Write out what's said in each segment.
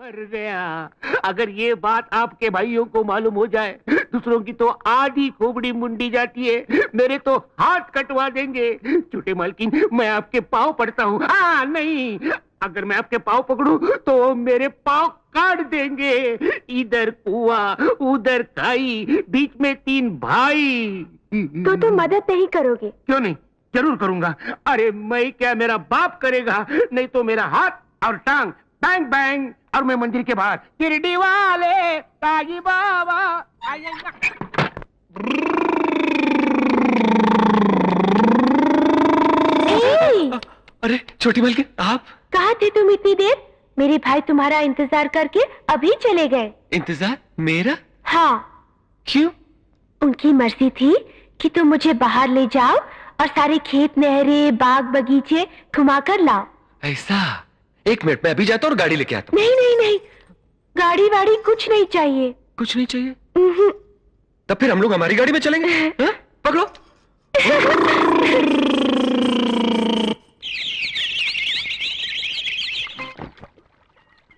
मर गया। अगर ये बात आपके भाइयों को मालूम हो जाए, दूसरों की तो आधी खोपड़ी मुंडी जाती है, मेरे तो हाथ कटवा देंगे। छोटे मालकिन, मैं आपके पाँव पड़ता हूँ। हाँ नहीं, अगर मैं आपके पाँव पकड़ूं तो मेरे पाँव काट देंगे। इधर कुआं, उधर खाई, बीच में 3 भाई। तो तुम मदद नहीं करोगे? क्यों नहीं, जरूर करूंगा। अरे मैं क्या, मेरा बाप करेगा। नहीं तो मेरा हाथ और टांग बैंग बैंग, और मैं मंदिर के बाहर शिरडी वाले ताई बाबा। अरे छोटी मालकिन, आप कहाँ थे तुम इतनी देर? मेरे भाई तुम्हारा इंतजार करके अभी चले गए। इंतजार मेरा? हाँ। क्यों? उनकी मर्जी थी कि तुम मुझे बाहर ले जाओ और सारे खेत, नहरें, बाग, बगीचे घुमा कर लाओ। ऐसा? 1 मिनट में अभी जाता हूँ और गाड़ी लेके आता हूँ। नहीं नहीं नहीं, गाड़ी वाड़ी कुछ नहीं चाहिए। कुछ नहीं चाहिए? तब फिर हम लोग हमारी गाड़ी में चलेंगे। हाँ? पकड़ो।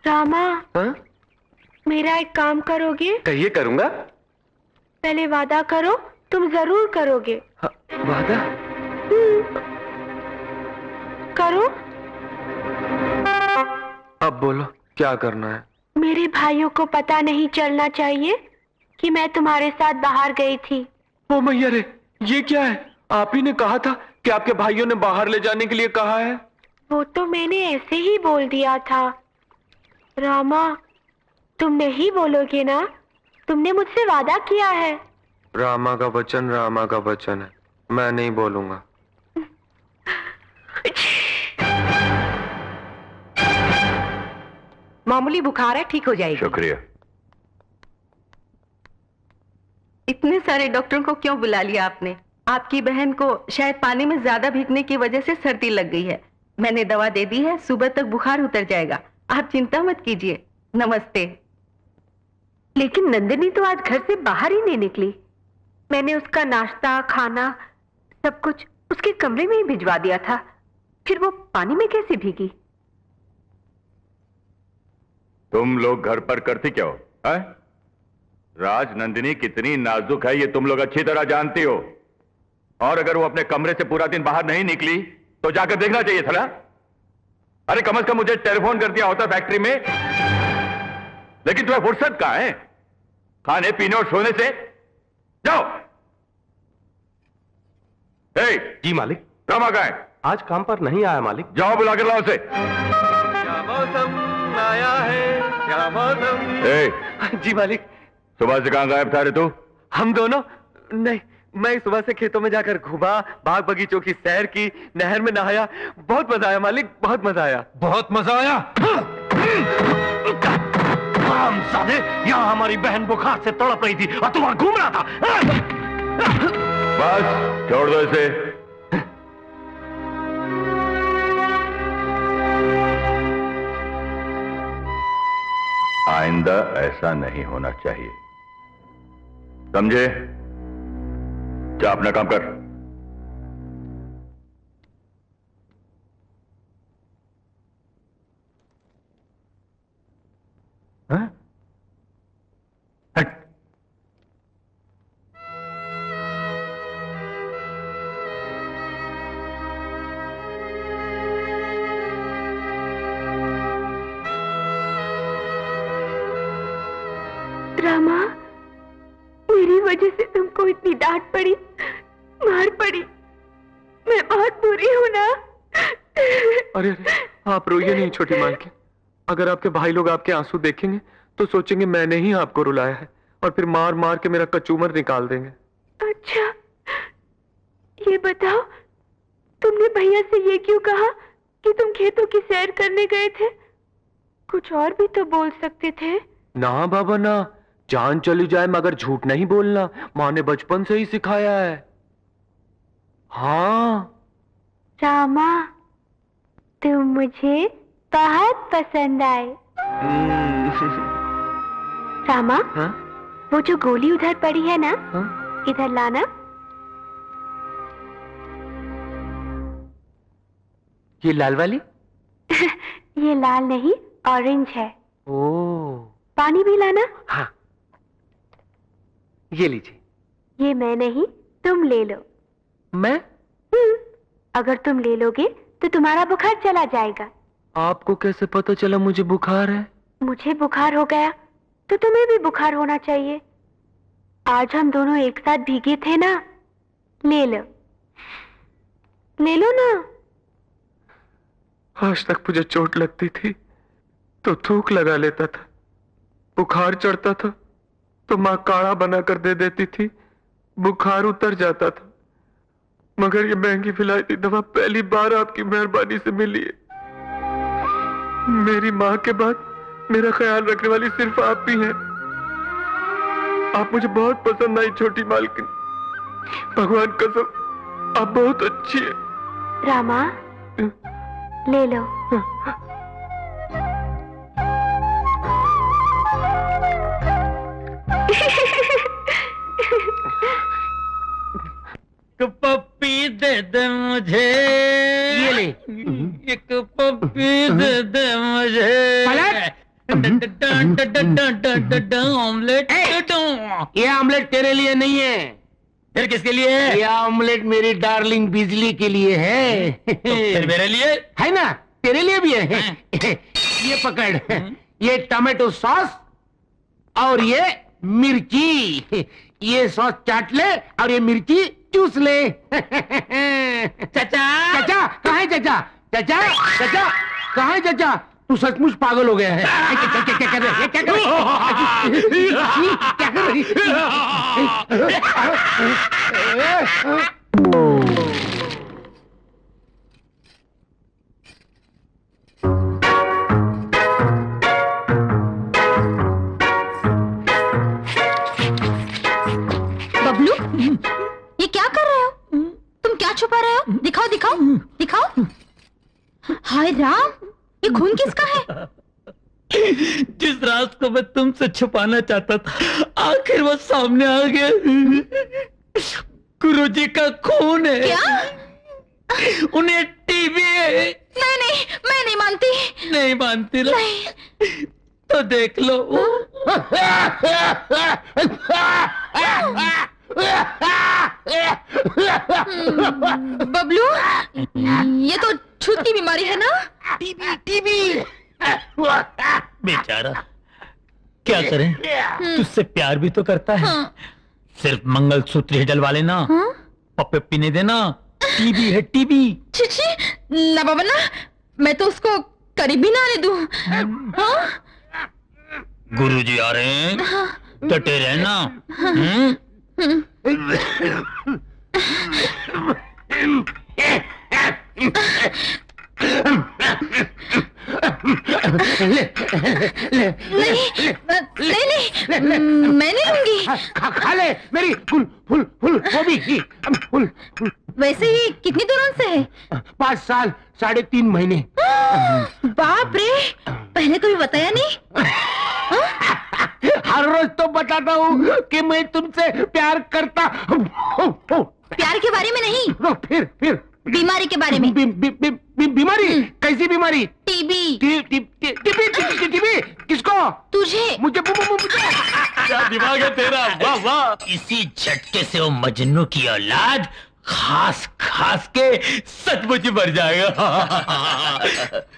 रामा, हाँ? मेरा एक काम करोगे? कहिए, करूंगा। पहले वादा करो, तुम जरूर करोगे। हाँ, वादा? करो। अब बोलो, क्या करना है? मेरे भाइयों को पता नहीं चलना चाहिए कि मैं तुम्हारे साथ बाहर गई थी। ओ मैया रे, ये क्या है? आप ही ने कहा था कि आपके भाइयों ने बाहर ले जाने के लिए कहा है। वो तो मैंने ऐसे ही बोल दिया था। रामा, तुम नहीं बोलोगे ना? तुमने मुझसे वादा किया है। रामा का वचन रामा का वचन है, मैं नहीं बोलूंगा। मामूली बुखार है, ठीक हो जाएगी। शुक्रिया। इतने सारे डॉक्टरों को क्यों बुला लिया आपने? आपकी बहन को शायद पानी में ज्यादा भीगने की वजह से सर्दी लग गई है। मैंने दवा दे दी है, सुबह तक बुखार उतर जाएगा। आप चिंता मत कीजिए। नमस्ते। लेकिन नंदिनी तो आज घर से बाहर ही नहीं निकली। मैंने उसका नाश्ता, खाना, सब कुछ उसके कमरे में ही भिजवा दिया था। फिर वो पानी में कैसे भीगी? तुम लोग घर पर करती क्या हो? है? राज नंदिनी कितनी नाजुक है, ये तुम लोग अच्छी तरह जानती हो। और अगर वो अपने कमरे से पूरा दिन बाहर नहीं निकली तो जाकर देखना चाहिए था ना। अरे कम से कम मुझे टेलीफोन कर दिया होता फैक्ट्री में। लेकिन तुम्हें फुर्सत कहां है खाने पीने और सोने से? जाओ। जी मालिक। रमा कहां है? आज काम पर नहीं आया मालिक। जाओ बुला कर लाओ उसे। क्या मौसम आया है, क्या मौसम। जी मालिक। सुबह से कहां गायब था रे तू? हम दोनों? नहीं, मैं सुबह से खेतों में जाकर घूमा, बाग बगीचों की सैर की, नहर में नहाया। बहुत मजा आया मालिक, बहुत मजा आया। बहुत मजा आया? हरामजादे, यहाँ हमारी बहन बुखार से तड़प रही थी और तू वहां घूम रहा था। बस छोड़ दो इसे। आइंदा ऐसा नहीं होना चाहिए, समझे? जा अपना काम कर। हाँ? हट। रामा, मेरी वजह से तुमको इतनी डांट पड़ी, मार पड़ी। मैं बहुत बुरी हूं ना? अरे अरे, आप रोइए नहीं छोटी मालकिन। अगर आपके भाई लोग आपके आंसू देखेंगे तो सोचेंगे मैंने ही आपको रुलाया है और फिर मार मार के मेरा कचूमर निकाल देंगे। अच्छा, ये बताओ, तुमने भैया से ये क्यों कहा कि तुम खेतों की सैर करने गए थे? कुछ और भी तो बोल सकते थे। ना बाबा ना, जान चली जाए मगर झूठ नहीं बोलना, माँ ने बचपन से ही सिखाया है। हाँ रामा, तुम मुझे बहुत पसंद आए। रामा, हाँ? वो जो गोली उधर पड़ी है ना, हाँ? इधर लाना। ये लाल वाली? ये लाल नहीं, ऑरेंज है। ओ, पानी भी लाना। हाँ, ये लीजिए। ये मैं नहीं, तुम ले लो। मैं? अगर तुम ले लोगे तो तुम्हारा बुखार चला जाएगा। आपको कैसे पता चला मुझे बुखार है? मुझे बुखार हो गया तो तुम्हें भी बुखार होना चाहिए। आज हम दोनों एक साथ भीगे थे ना, ले लो, ले लो ना। आज तक मुझे चोट लगती थी तो थूक लगा लेता था, बुखार चढ़ता था तो माँ काढ़ा बनाकर दे देती थी, बुखार उतर जाता था। मगर ये महंगी विलायती दवा पहली बार आपकी मेहरबानी से मिली है। मेरी माँ के बाद मेरा ख्याल रखने वाली सिर्फ आप ही हैं। आप मुझे बहुत पसंद आई छोटी मालकिन, भगवान कसम आप बहुत अच्छी है। रामा, ले लो। पप्पी दे दे मुझे, ये ले। एक पप्पी दे दे मुझे। ऑमलेट। ये ऑमलेट तेरे लिए नहीं है। फिर किसके लिए है? ये ऑमलेट मेरी डार्लिंग बिजली के लिए है। फिर मेरे लिए है ना, तेरे लिए भी है। ये पकड़, ये टमाटो सॉस और ये मिर्ची। ये सॉस चाट ले और ये मिर्ची चूस ले। चाचा, चाचा कहाँ है? चाचा, चाचा, चाचा कहाँ है? चाचा तू सचमुच पागल हो गया है। क्या कर रहे? क्या कर रहे? क्या कर रही? बबलू, ये क्या कर रहे हो? तुम क्या छुपा रहे हो? दिखाओ दिखाओ दिखाओ। हाय राम, ये खून किसका है? जिस राज को मैं तुमसे छुपाना चाहता था आखिर वो सामने आ गया। गुरुजी का खून है। क्या? उन्हें टीबी है। नहीं, मैं नहीं मानती। नहीं मानती ना? नहीं। तो देख लो। बबलू, ये तो छूत की बीमारी है ना? TB, TB. बेचारा, क्या करें? तुझसे प्यार भी तो करता है। हाँ। सिर्फ मंगलसूत्र ही डलवा लेना। हाँ? पप्पे पीने देना। टीबी है टीबी। छी, ना बाबा ना, मैं तो उसको करीब भी ना आने दूं। हाँ? गुरुजी आ रहे हैं, डटे रहना। नहीं, मैं नहीं लूंगी। खा ले मेरी फुल फुल फुल वो भी फुल। वैसे ही कितनी दूर से है? 5 साल 3.5 महीने। बाप रे, पहले कभी बताया नहीं। हर रोज तो बताता हूँ कि मैं तुमसे प्यार करता हूँ। प्यार के बारे में नहीं, फिर बीमारी के बारे में। बीमारी? कैसी बीमारी? टीबी। टीबी किसको? तुझे। मुझे। क्या दिमाग है तेरा, वाह वाह। इसी झटके से वो मजनू की औलाद खास खास के सचमुच मर जाएगा।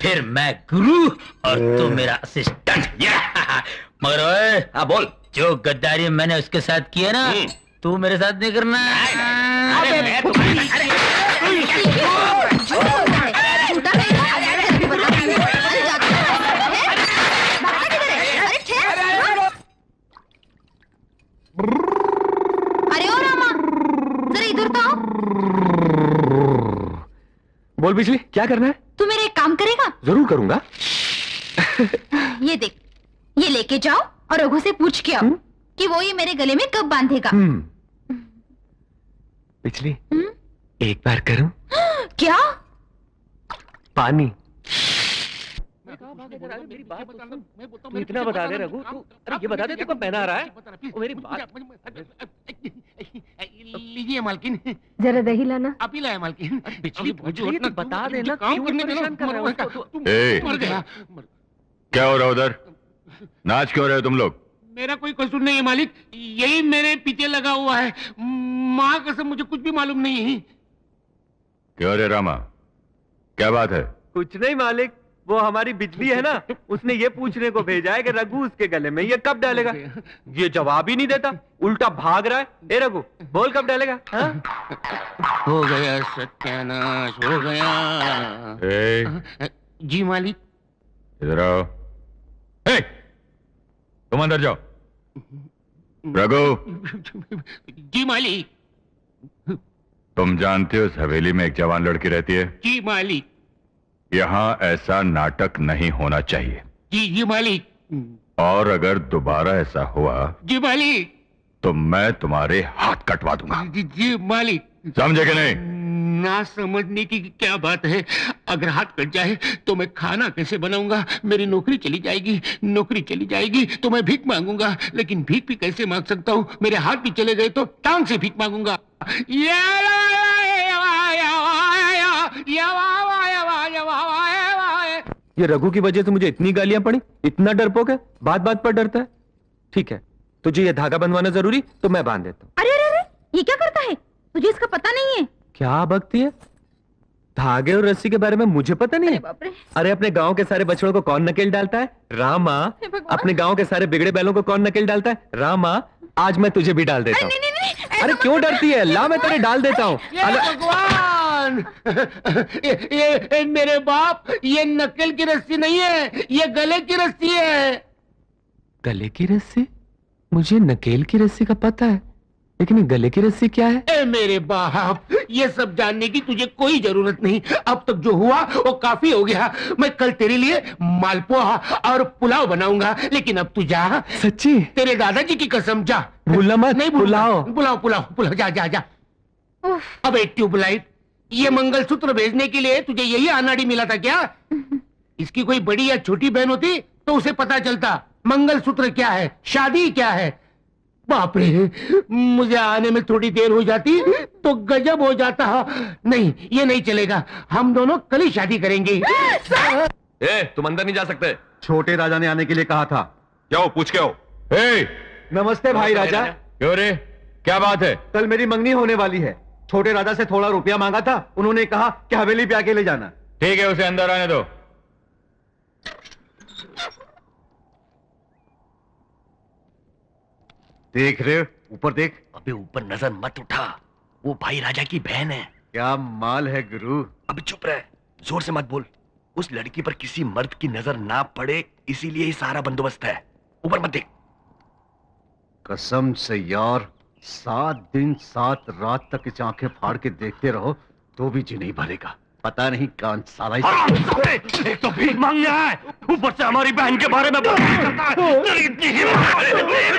फिर मैं गुरु और तू मेरा असिस्टेंट। मगर ओए, हाँ बोल, जो गद्दारी मैंने उसके साथ की है ना, तू मेरे साथ नहीं करना। अरे ओ रामा, जरा इधर तो आओ। बोल बिजली, क्या करना है? तू मेरा एक काम करेगा? जरूर करूंगा। ये देख, ये लेके जाओ और रघु से पूछ के आओ कि वो ये मेरे गले में कब बांधेगा। बिजली, एक बार करूं? क्या? पानी। तू इतना बता दे रघु, तू अरे ये बता दे तू कब पहना रहा है? वो मेरी बात लीजिए मालकिन। जरा दही लाना। अभी लाया मालकिन। बिजली बता देना, काम करने परेशान कर रहा है उसको? ए, क्या हो रहा उधर? नाच क्यों रहे हो तुम लोग? मेरा कोई कसूर नहीं है मालिक, यही मेरे पीछे लगा हुआ है। माँ कसम मुझे कुछ भी मालूम नहीं है। क्यों रे रामा, क्या बात है? कुछ नहीं मालिक, वो हमारी बिजली है ना, उसने ये पूछने को भेजा है कि रघु उसके गले में ये कब डालेगा। ये जवाब ही नहीं देता, उल्टा भाग रहा है। ए रघु, बोल कब डालेगा? हाँ? हो गया सत्यानाश, हो गया। जी मालिक। इधर आओ। ए, तुम अंदर जाओ। रघु। जी मालिक। तुम जानते हो इस हवेली में एक जवान लड़की रहती है? जी मालिक। यहाँ ऐसा नाटक नहीं होना चाहिए। जी मालिक। और अगर दोबारा ऐसा हुआ जी मालिक, तो मैं तुम्हारे हाथ कटवा दूंगा। जी मालिक। समझे कि नहीं? ना समझने की क्या बात है। अगर हाथ कट जाए तो मैं खाना कैसे बनाऊंगा? मेरी नौकरी चली जाएगी। नौकरी चली जाएगी तो मैं भीख मांगूंगा, लेकिन भीख भी कैसे मांग सकता हूँ? मेरे हाथ भी चले गए तो टांग से भीख मांगूंगा। ये रघु की वजह से मुझे इतनी गालियां पड़ी, इतना डरपोक है, बात बात पर डरता है। ठीक है, तुझे ये धागा बंधवाना जरूरी तो मैं बांध देता हूँ। अरे अरे अरे, ये क्या करता है? तुझे इसका पता नहीं है? क्या बकती है? धागे और रस्सी के बारे में मुझे पता नहीं है? अरे अपने गांव के सारे बछड़ों को कौन नकेल डालता है? रामा। अपने गांव के सारे बिगड़े बैलों को कौन नकेल डालता है? रामा। आज मैं तुझे भी डाल देता हूँ। अरे क्यों डरती है? ला मैं तेरे डाल देता हूँ। भगवान, ये मेरे बाप, ये नकेल की रस्सी नहीं है, ये गले की रस्सी है। गले की रस्सी? मुझे नकेल की रस्सी का पता है, लेकिन ये गले की रस्सी क्या है? ए मेरे बाप, ये सब जानने की तुझे कोई जरूरत नहीं। अब तक जो हुआ वो काफी हो गया। मैं कल तेरे लिए मालपुआ और पुलाव बनाऊंगा, लेकिन अब तू जा। सच्ची? तेरे दादाजी की कसम, जा। भूलना मत। नहीं पुलाव पुलाव पुलाव पुलाव, जा जा जा। अब एक ट्यूबलाइट, ये मंगलसूत्र भेजने के लिए तुझे यही अनाड़ी मिला था क्या? इसकी कोई बड़ी या छोटी बहन होती तो उसे पता चलता मंगलसूत्र क्या है, शादी क्या है। बाप रे, मुझे आने में थोड़ी देर हो जाती तो गजब हो जाता। नहीं, ये नहीं चलेगा। हम दोनों कल ही शादी करेंगे। तुम अंदर नहीं जा सकते। छोटे राजा ने आने के लिए कहा था। जाओ, पूछ के आओ। नमस्ते भाई राजा। क्यों रे, क्या बात है? कल मेरी मंगनी होने वाली है। छोटे राजा से थोड़ा रुपया मांगा था, उन्होंने कहा कि हवेली पे आके ले जाना। ठीक है, उसे अंदर आने दो। देख रहे हो? ऊपर देख। अबे ऊपर नजर मत उठा, वो भाई राजा की बहन है। क्या माल है गुरु। अब चुप रहे, जोर से मत बोल। उस लड़की पर किसी मर्द की नजर ना पड़े, इसीलिए ही सारा बंदोबस्त है। ऊपर मत देख। कसम से यार, 7 दिन 7 रात तक इस आंखें फाड़ के देखते रहो तो भी जी नहीं भरेगा। पता नहीं कौन साला एक तो भीख मांगने है, ऊपर से हमारी बहन के बारे में बात करता है। तेरी इतनी हिम्मत है?